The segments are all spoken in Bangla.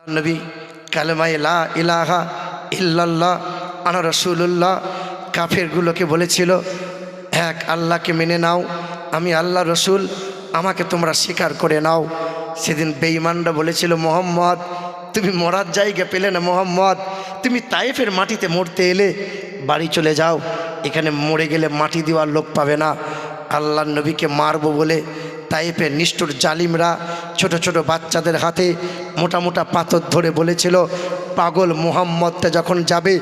নবী কালেমা লা ইলাহা ইল্লাল্লাহ আনা রাসূলুল্লাহ কাফেরগুলোকে বলেছিল, এক আল্লাহকে মেনে নাও, আমি আল্লাহ রসুল, আমাকে তোমরা স্বীকার করে নাও। সেদিন বেঈমানরা বলেছিল, মোহাম্মদ তুমি মরার জায়গা পেলে না, মোহাম্মদ তুমি তায়েফের মাটিতে মরতে এলে, বাড়ি চলে যাও, এখানে মরে গেলে মাটি দেওয়ার লোক পাবে না। আল্লাহ নবীকে মারবো বলে তায়েফের নিষ্ঠুর জালিমরা ছোট ছোট বাচ্চাদের হাতে মোটা মোটা পাথর ধরে বলেছিল, পাগল মুহাম্মদটা যখন যাবে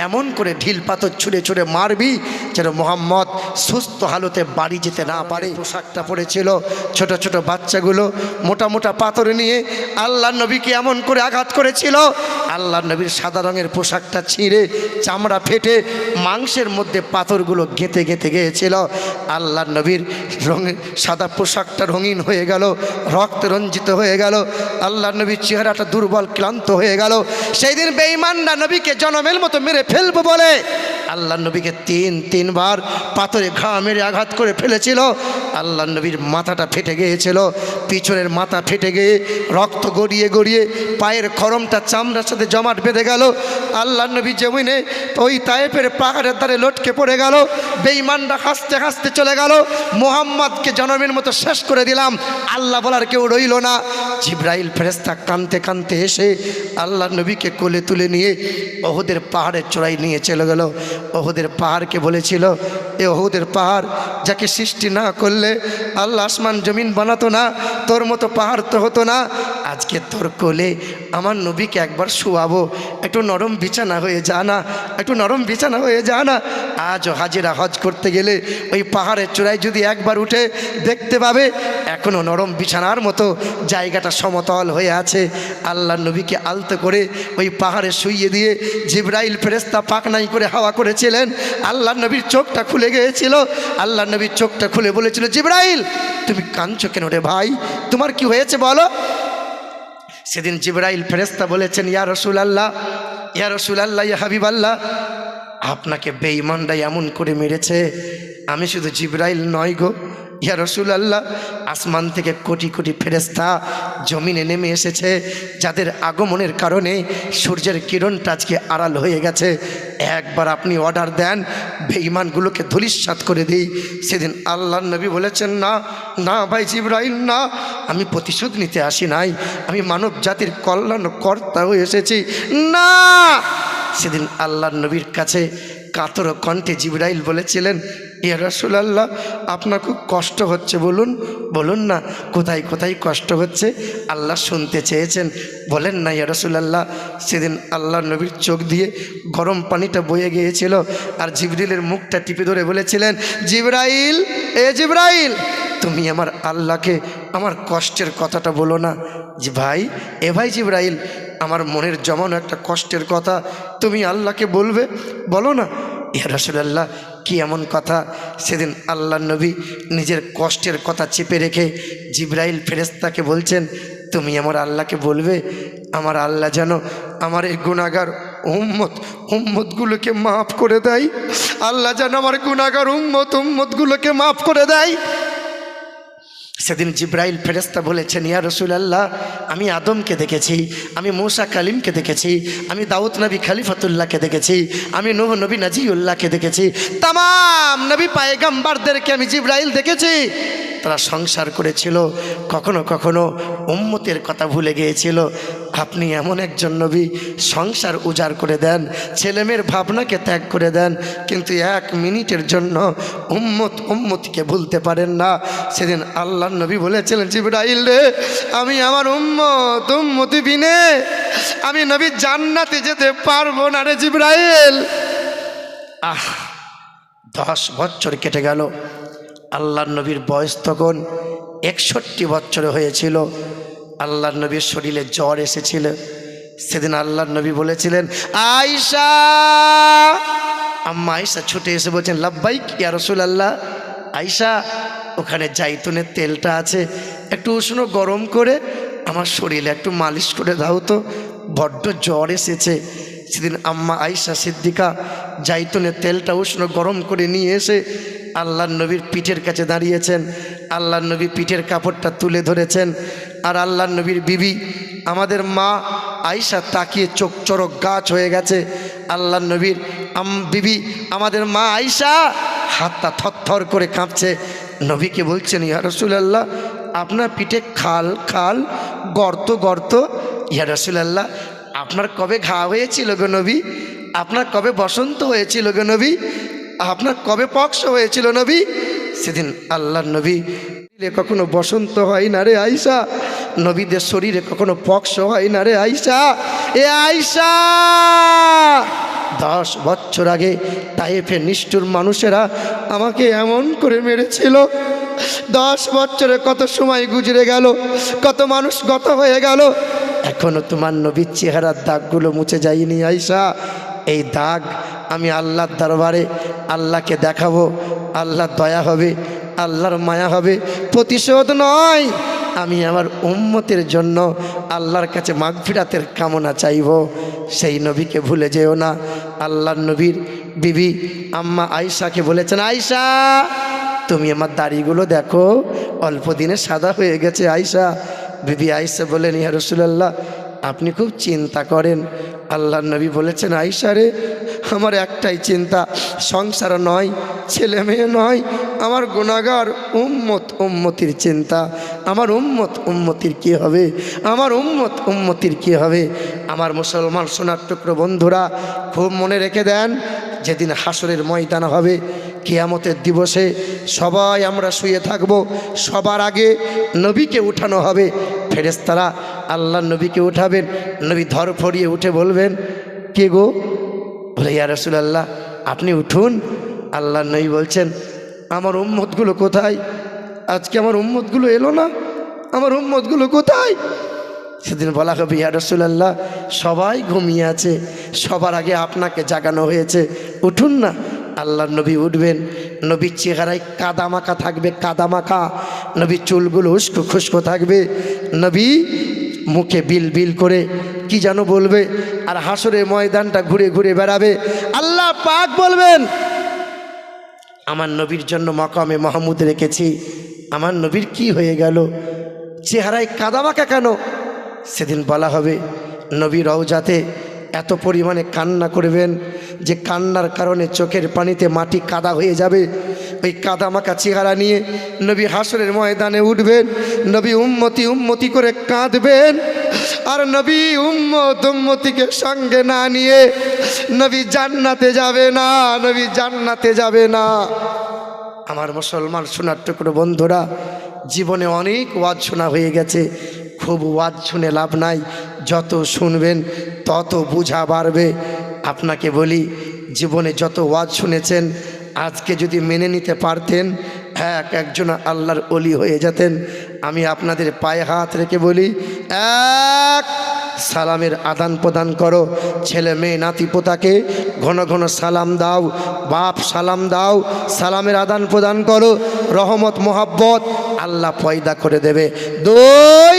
এমন করে ঢিল পাথর ছুঁড়ে ছুঁড়ে মারবি যেন মুহাম্মদ সুস্থ হালতে বাড়ি যেতে না পারে। পোশাকটা পরেছিল, ছোট ছোট বাচ্চাগুলো মোটা মোটা পাথর নিয়ে আল্লাহ নবীকে এমন করে আঘাত করেছিল, আল্লাহ নবীর সাদা রঙের পোশাকটা ছিঁড়ে চামড়া ফেটে মাংসের মধ্যে পাথরগুলো গেঁথে গেঁথে গিয়েছিল। আল্লাহ নবীর রঙের সাদা পোশাকটা রঙিন হয়ে গেল, রক্ত রঞ্জিত হয়ে গেল, আল্লাহ নবীর চেহারাটা দুর্বল ক্লান্ত হয়ে গেল। সেই দিন বেঈমানরা নবীকে জনমের মতো মেরে ফেলবো বলে আল্লাহ নবীকে তিনবার পাথরে ঘা মেরে আঘাত করে ফেলেছিল। আল্লাহ নবীর মাথাটা ফেটে গিয়েছিল, পিছনের মাথা ফেটে গিয়ে রক্ত গড়িয়ে গড়িয়ে পায়ের খরমটা চামড়ার সাথে জমাট বেঁধে গেল। আল্লাহ নবী জমিনে ওই তায়েফের পাহাড়ের ধারে লটকে পড়ে গেল। বেঈমানরা হাসতে হাসতে চলে গেল, মুহাম্মদকে জনমের মতো শেষ করে দিলাম, আল্লাহ বলার কেউ রইল না। জিবরাইল ফেরেশতা কাঁদতে কাঁদতে এসে আল্লাহ নবীকে কোলে তুলে নিয়ে ওহুদের পাহাড়ের চূড়ায় নিয়ে চলে গেল। ওহুদের পাহাড়কে বলেছিল, এ ওহুদের পাহাড়, যাকে সৃষ্টি না করলে আল্লাহ আসমান জমিন বানাতো না, তোর মতো পাহাড় তো হতো না, আজকে তোর কোলে আমার নবীকে একবার শুয়াবো, একটু নরম বিছানা হয়ে যা না, একটু নরম বিছানা হয়ে যা না। আজও হাজিরা হজ করতে গেলে ওই পাহাড়ের চূড়ায় যদি একবার উঠে দেখতে পাবে এখনও নরম বিছানার মতো জায়গাটা সমতল হয়ে আছে। আল্লাহ নবীকে আলতো করে ওই পাহাড়ে শুইয়ে দিয়ে জিবরাইল ফেরেশতা পাকনাই করে হাওয়া করেছিলেন। আল্লাহ নবীর চোখটা খুলে গিয়েছিল। আল্লাহ নবীর চোখটা খুলে বলেছিল, জিবরাইল তুমি কাঁদছো কেন রে ভাই, তোমার কি হয়েছে বলো। সেদিন জিবরাইল ফেরেশতা বলেছেন, ইয়া রাসূলুল্লাহ, ইয়া রাসূলুল্লাহ, ইয়া হাবিবাল্লাহ, আপনাকে বেঈমানরা এমন করে মেরেছে, আমি শুধু জিবরাইল নয় গো, ইয়া রাসূলুল্লাহ, আসমান থেকে কোটি কোটি ফেরেশতা জমিনে নেমে এসেছে, যাদের আগমনের কারণে সূর্যের কিরণটা আজকে আড়াল হয়ে গেছে। একবার আপনি অর্ডার দেন, বেঈমানগুলোকে ধূলিসাৎ করে দিই। সেদিন আল্লাহ নবী বলেছেন, না না ভাই জিবরাইল, না, আমি প্রতিশোধ নিতে আসি নাই, আমি মানব জাতির কল্যাণ কর্তা হয়ে এসেছি, না। সেদিন আল্লাহ নবীর কাছে কাতর কণ্ঠে জিবরাইল বলেছিলেন, ইয়া রাসূলুল্লাহ, আপনার খুব কষ্ট হচ্ছে, বলুন বলুন না, কোথায় কোথায় কষ্ট হচ্ছে, আল্লাহ শুনতে চেয়েছেন, বলেন না ইয়া রাসূলুল্লাহ। সেদিন আল্লাহ নবীর চোখ দিয়ে গরম পানিটা বয়ে গিয়েছিল, আর জিবরিলের মুখটা টিপে ধরে বলেছিলেন, জিবরাইল, এ জিবরাইল, তুমি আমার আল্লাহকে আমার কষ্টের কথাটা বলো না। যে ভাই, এ ভাই জিবরাইল, আমার মনের জমানো একটা কষ্টের কথা তুমি আল্লাহকে বলবে, বলো না। ইয়া রাসূলুল্লাহ, কি এমন কথা। সেদিন আল্লাহ নবী নিজের কষ্টের কথা চেপে রেখে জিবরাইল ফেরেশতাকে বলছেন, তুমি আমার আল্লাহকে বলবে, আমার আল্লাহ যেন আমার এই গুনাহগার উম্মতগুলোকে মাফ করে দেয়, আল্লাহ যেন আমার গুনাহগার উম্মতগুলোকে মাফ করে দেয়। সেদিন জিবরাইল ফেরেশতা বলেছেন, ইয়া রাসূলুল্লাহ, আমি আদমকে দেখেছি, আমি মূসা কালিমকে দেখেছি, আমি দাউদ নবী খলিফাতুল্লাহকে দেখেছি, আমি নূহ নবী নাজিউল্লাহকে দেখেছি, তামাম নবী পায়গাম্বারদেরকে আমি জিবরাইল দেখেছি। তারা সংসার করেছিল, কখনো কখনো উম্মতের কথা ভুলে গিয়েছিল। আপনি এমন একজন নবী, সংসার উজাড় করে দেন, ছেলেমেয়ের ভাবনাকে ত্যাগ করে দেন, কিন্তু এক মিনিটের জন্য উম্মতকে ভুলতে পারেন না। সেদিন আল্লাহ নবী বলেছিলেন, জিবরাইল রে, আমি আমার উম্মতি বিনে আমি নবী জান্নাতে যেতে পারবো না রে জিবরাইল। 10 বছর কেটে গেল। আল্লাহ নবীর বয়স তখন 61 বছর হয়েছিল। আল্লাহ নবীর শরীরে জ্বর এসেছিল। সেদিন আল্লাহ নবী বলেছিলেন, আয়েশা, আম্মা আয়েশা ছুটে এসে বলছেন, লাব্বাইক ইয়া রাসূলুল্লাহ। আয়েশা, ওখানে জাইতুনের তেলটা আছে, একটু উষ্ণ গরম করে আমার শরীরে একটু মালিশ করে দাও তো, বড্ড জ্বর এসেছে। সেদিন আম্মা আয়েশা সিদ্দিকা জাইতুনের তেলটা উষ্ণ গরম করে নিয়ে এসে আল্লাহ নবীর পিঠের কাছে দাঁড়িয়েছেন। আল্লাহ নবী পিঠের কাপড়টা তুলে ধরেছেন, আর আল্লাহ নবীর বিবি আমাদের মা আয়েশা তাকিয়ে চোখ চড়ক গাছ হয়ে গেছে। আল্লাহ নবীর বিবি আমাদের মা আয়েশা হাতটা থরথর করে কাঁপছে। নবীকে বলছেন, ইয়া রাসূলুল্লাহ, আপনার পিঠে খাল খাল, গর্ত গর্ত। ইয়া রাসূলুল্লাহ, আপনার কবে ঘা হয়েছিল গো নবী? আপনার কবে বসন্ত হয়েছিল গো নবী? আপনার কবে পক্স হয়েছিল নবী? সেদিন আল্লাহর নবী, কখনো বসন্ত হয় না রে আয়েশা, নবীদের শরীরে কখনো পক্স হয় না রে আয়েশা। এ আয়েশা, 10 বছর আগে তায়েফে নিষ্ঠুর মানুষেরা আমাকে এমন করে মেরেছিল। 10 বছরে কত সময় গুজরে গেল, কত মানুষ গত হয়ে গেল, এখনো তোমার নবীর চেহারার দাগগুলো মুছে যায়নি আয়েশা। এই দাগ আমি আল্লাহর দরবারে আল্লাহকে দেখাবো, আল্লাহর দয়া হবে, আল্লাহর মায়া হবে। প্রতিশোধ নয়, আমি আমার উম্মতের জন্য আল্লাহর কাছে মাগফিরাতের কামনা চাইব। সেই নবীকে ভুলে যেও না। আল্লাহর নবীর বিবি আম্মা আয়েশাকে বলেছেন, আয়েশা তুমি আমার দাড়িগুলো দেখো, অল্প দিনে সাদা হয়ে গেছে আয়েশা। বিবি আয়েশা বলেন, ইয়া রাসূলুল্লাহ, আপনি খুব চিন্তা করেন। আল্লাহর নবী বলেছেন, আয়েশা রে, আমার একটাই চিন্তা, সংসার নয়, ছেলে মেয়ে নয়, আমার গুনাহগার উম্মতির চিন্তা। আমার উম্মতির কী হবে, আমার উম্মতির কী হবে। আমার মুসলমান সোনার টুকরো বন্ধুরা, খুব মনে রেখে দেন, যেদিন হাসরের ময়দান হবে, কিয়ামতের দিবসে সবাই আমরা শুয়ে থাকব, সবার আগে নবীকে উঠানো হবে। ফেরেশতারা আল্লাহ নবীকে উঠাবেন। নবী ধরফড়িয়ে উঠে বলবেন, কে গো? বলে, ইয়া রাসূলুল্লাহ, আপনি উঠুন। আল্লাহ নবী বলছেন, আমার উম্মতগুলো কোথায়? আজকে আমার উম্মতগুলো এলো না, আমার উম্মতগুলো কোথায়? সেদিন বলা হবে, ইয়া রাসূলুল্লাহ, সবাই ঘুমিয়ে আছে, সবার আগে আপনাকে জাগানো হয়েছে, উঠুন না। আল্লাহ নবী উঠবেন। নবীর চেহারায় কাদামাখা থাকবে, কাদামাখা। নবীর চুলগুলো উস্কো খুস্কো থাকবে। নবী মুখে বিল বিল করে কি যেন বলবে, আর হাসরের ময়দানটা ঘুরে ঘুরে বেড়াবে। আল্লাহ পাক বলবেন, আমার নবীর জন্য মাকামে মাহমুদ রেখেছি, আমার নবীর কি হয়ে গেল, চেহারায় কাদামাখা কেন? সেদিন বলা হবে, নবী রওজাতে এত পরিমাণে কান্না করবেন যে কান্নার কারণে চোখের পানিতে মাটি কাদা হয়ে যাবে। ওই কাদামাখা চেহারা নিয়ে নবী হাসরের ময়দানে উঠবেন। নবী উম্মতি উম্মতি করে কাঁদবেন, আর নবী উম্মতিকে সঙ্গে না নিয়ে নবী জান্নাতে যাবে না, নবী জান্নাতে যাবে না। আমার মুসলমান সোনার টুকরো বন্ধুরা, জীবনে অনেক ওয়াজ শোনা হয়ে গেছে, খুব ওয়াজ শুনে লাভ নাই, যত শুনবেন তত বুঝা বাড়বে। আপনাকে বলি, জীবনে যত ওয়াজ শুনেছেন, আজকে যদি মেনে নিতে পারতেন, একজন আল্লাহর ওলি হয়ে যেতেন। আমি আপনাদের পায়ে হাত রেখে বলি, এক সালামের আদান প্রদান করো, ছেলে মেয়ে নাতি পোতাকে ঘন ঘন সালাম দাও, বাপ সালাম দাও, সালামের আদান প্রদান করো, রহমত মোহাব্বত আল্লাহ পয়দা করে দেবে। 2,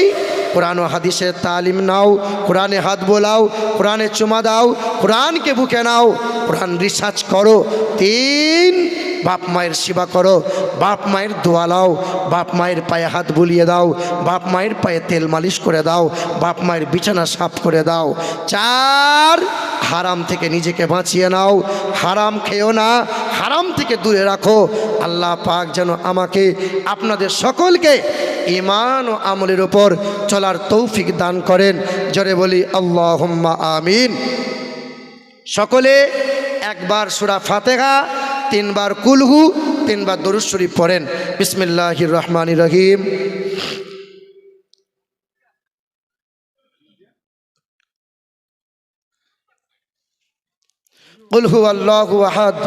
কোরআন ও হাদিসের তালিম নাও, কোরআনে হাত বোলাও, কোরআনে চুমা দাও, কোরআনকে বুকে নাও, কোরআন রিসার্চ করো। 3, বাপ মায়ের সেবা করো, বাপ মায়ের দোয়া লাও, বাপ মায়ের পায়ে হাত বুলিয়ে দাও, বাপ মায়ের পায়ে তেল মালিশ করে দাও, বাপ মায়ের বিছানা সাফ করে দাও। 4, হারাম থেকে নিজেকে বাঁচিয়ে নাও, হারাম খেও না, হারাম থেকে দূরে রাখো। আল্লাহ পাক যেন আমাকে আপনাদের সকলকে ঈমান ও আমলের উপর চলার তৌফিক দান করেন। জোরে বলি আল্লাহুম্মা আমিন। সকলে একবার সূরা ফাতিহা, 3 বার কুলহু, 3 বার দরুদ শরীফ পড়েন। বিসমিল্লাহির রহমানির রহিম। কুল হুয়াল্লাহু আহাদ।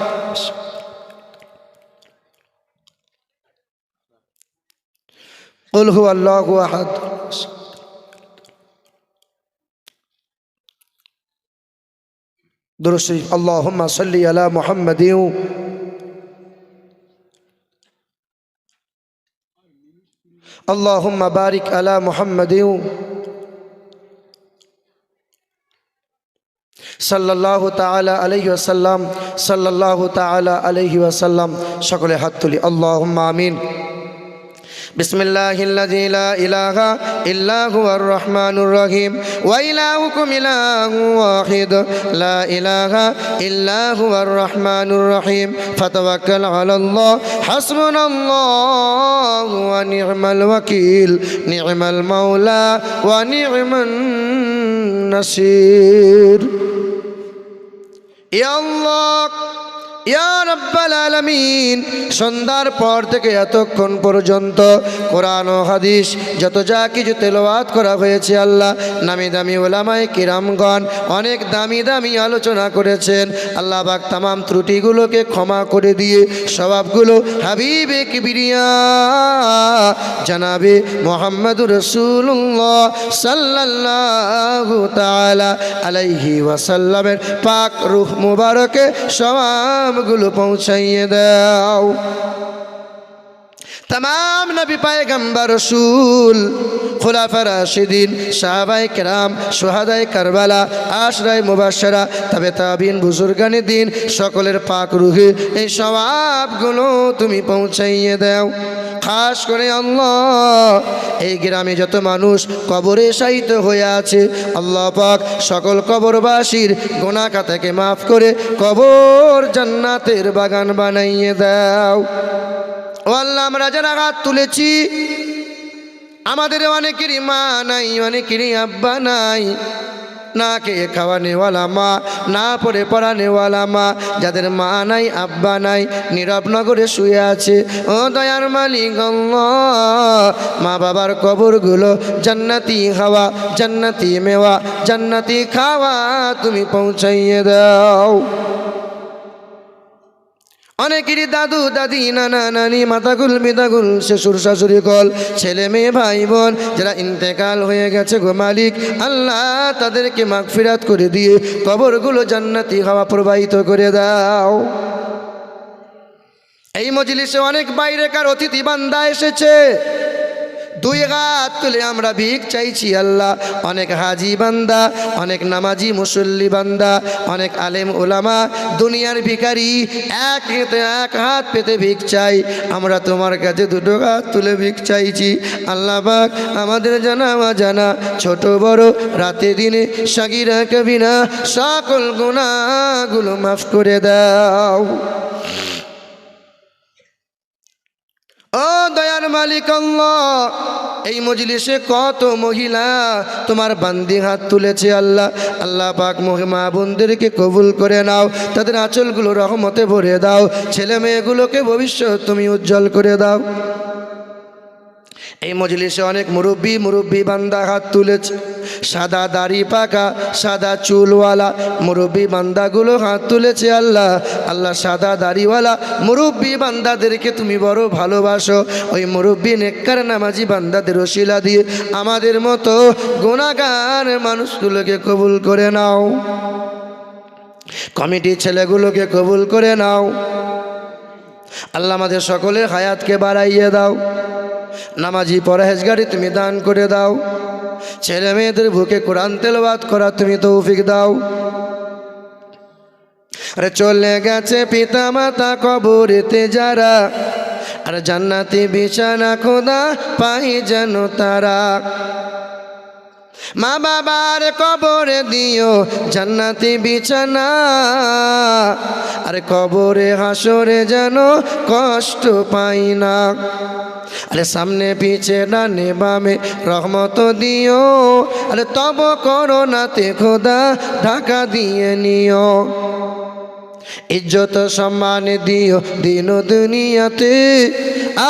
কুল হুয়াল্লাহু আহাদ। দরুদ শরীফ। আল্লাহুম্মা সাল্লি আলা মুহাম্মাদিন। আল্লাহুম্মা বারিক আলা মুহাম্মাদিন সাল্লাল্লাহু তাআলা আলাইহি ওয়াসাল্লাম, সাল্লাল্লাহু তাআলা আলাইহি ওয়াসাল্লাম। সকলে হাত তুলি, আল্লাহুম্মা আমিন। বিসমিল্লাহিল্লাযী লা ইলাহা ইল্লা হুয়ার রহমানুর রহিম ওয়া ইলাহুকুম ইলাহুন ওয়াহিদ লা ইলাহা ইল্লা হুয়ার রহমানুর রহিম ফাতাওয়াক্কাল আলাল্লাহ হাসবুনাল্লাহু ওয়া নি'মাল ওয়াকিল নি'মাল মাওলা ওয়া নি'মান নাসির। ইয়া আল্লাহ ইয়া রাব্বাল আলামিন, সন্ধ্যার পর থেকে এতক্ষণ পর্যন্ত কোরআন ও হাদিস যত যা কিছু তেলাওয়াত করা হয়েছে আল্লাহ, নামি দামি ওলামায়ে কিরামগণ অনেক দামি দামি আলোচনা করেছেন। আল্লাহ পাক তামাম ত্রুটিগুলোকে ক্ষমা করে দিয়ে সওয়াবগুলো হাবিবে কিবরিয়া জনাবে মুহাম্মদুর রাসূলুল্লাহ সাল্লাল্লাহু তাআলা আলাইহি ওয়াসাল্লামের পাক রূহ মুবারকে সওয়াবগুলো পৌঁছাইয়ে দাও। तमाम नबी पैगम्बर रसूल खुलाफा राशिदीन साहबाए किराम शुहादाए करबला आशराए मुबाशशरा तबे ताबीन बुजुर्गाने दिन सकलेर पाक रूहे এই সওয়াবগুলো তুমি পৌঁছাইয়ে দাও। খাস করে আল্লাহ এই গ্রামে যত মানুষ কবরে শায়িত হয়ে আছে আল্লাহ পাক সকল কবরবাসীর গুনাহ খাতাকে মাফ করে কবর জান্নাতের বাগান বানাইয়ে দাও। ও আল্লাহ, আমরা যারা হাত তুলেছি আমাদের অনেকেরই মা নাই, অনেকেরই আব্বা নাই, না খেয়ে খাওয়ানেওয়ালা মা, না পড়ে পড়ানেওয়ালা মা, যাদের মা নাই আব্বা নাই নীরব নগরে শুয়ে আছে। ও দয়ার মালিক আল্লাহ, মা বাবার কবরগুলো জান্নাতি হাওয়া, জান্নাতি মেওয়া, জান্নাতি খাওয়া তুমি পৌঁছাইয়ে দাও। অনেকেরই দাদু দাদি নানা নানি মাতাগুল বিদাগুল শ্বশুর শাশুড়ি কল ছেলে মেয়ে ভাই বোন যারা ইন্তেকাল হয়ে গেছে গো মালিক আল্লাহ, তাদেরকে মাগফিরাত করে দিয়ে কবরগুলো জান্নাতি হাওয়া প্রবাহিত করে দাও। এই মজলিসে অনেক বাইরেকার অতিথি বান্দা এসেছে, দুই হাত তুলে আমরা ভিক চাইছি আল্লাহ। অনেক হাজি বান্দা, অনেক নামাজি মুসল্লি বান্দা, অনেক আলেম ওলামা দুনিয়ার ভিখারি এক হাত পেতে ভিক চাই। আমরা তোমার কাছে দুটো হাত তুলে ভিক চাইছি আল্লাহ পাক, আমাদের জানা অজানা ছোট বড় রাতে দিনে সাগিরা কবিরা সকল গুনাহগুলো মাফ করে দাও। ও দয়ার মালিক আল্লাহ, এই মজলিসে কত মহিলা তোমার বান্দি হাত তুলেছে আল্লাহ, আল্লাহ পাক মা বোনদেরকে কবুল করে নাও, তাদের আঁচলগুলো রহমতে ভরে দাও, ছেলে মেয়েগুলোকে ভবিষ্যৎ তুমি উজ্জ্বল করে দাও। এই মজলিসে অনেক মুরব্বী বান্দা হাত তুলেছে, সাদা দাড়ি পাকা সাদা চুলওয়ালা মুরব্বী বান্দাগুলো হাত তুলেছে আল্লাহ। আল্লাহ সাদা দাড়িওয়ালা মুরব্বী বান্দাদেরকে তুমি বড় ভালোবাসো, ওই মুরব্বী নেককার নামাজি বান্দাদের ওসিলা দিয়ে আমাদের মতো গুনাহগার মানুষগুলোকে কবুল করে নাও, কমিটির ছেলেগুলোকে কবুল করে নাও আল্লাহ। আমাদের সকলের হায়াতকে বাড়াইয়ে দাও, নামাজি পরহেজগারি তুমি দান করে দাও, ছেলে মেয়েদের বুকে কোরআন তেলাওয়াত করা তুমি তৌফিক দাও। আরে চলে গেছে পিতা মাতা কবরেতে যারা, আর জান্নাতি বিছানা খোদা পাই যেন তারা। মা বাবার কবরে দিও জান্নাতি বিছানা, আর কবরে হাসরে যেন কষ্ট পাই না। আরে সামনে পিছে ডানে বামে রহমত দিও, আরে তব করোনাতে খোদা ঢাকা দিয়ে নিও। ইজ্জত সম্মান দিও দিন দুনিয়াতে,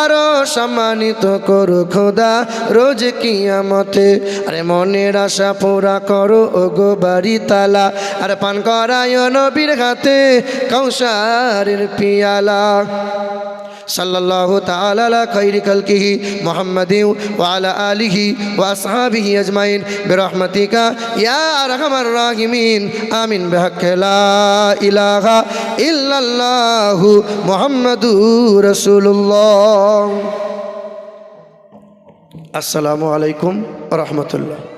আরো সম্মানিত করো খোদা রোজ কিয়ামতে। আরে মনের আশা পুরা করো ওগো বাড়ি তালা, আর পান করায় নবীর হাতে কৌসারের পিয়ালা। सल्लल्लाहु ताला अला खैरि खल्किही मुहम्मदिन व अला आलिहि व अस्हाबिहि अजमाइन बिरहमतिका या अरहमर राहिमीन आमीन बिहक़्क़ि ला इलाहा इल्लल्लाहु मुहम्मदुर रसूलुल्लाह। अस्सलामु अलैकुम व रहमतुल्लाह।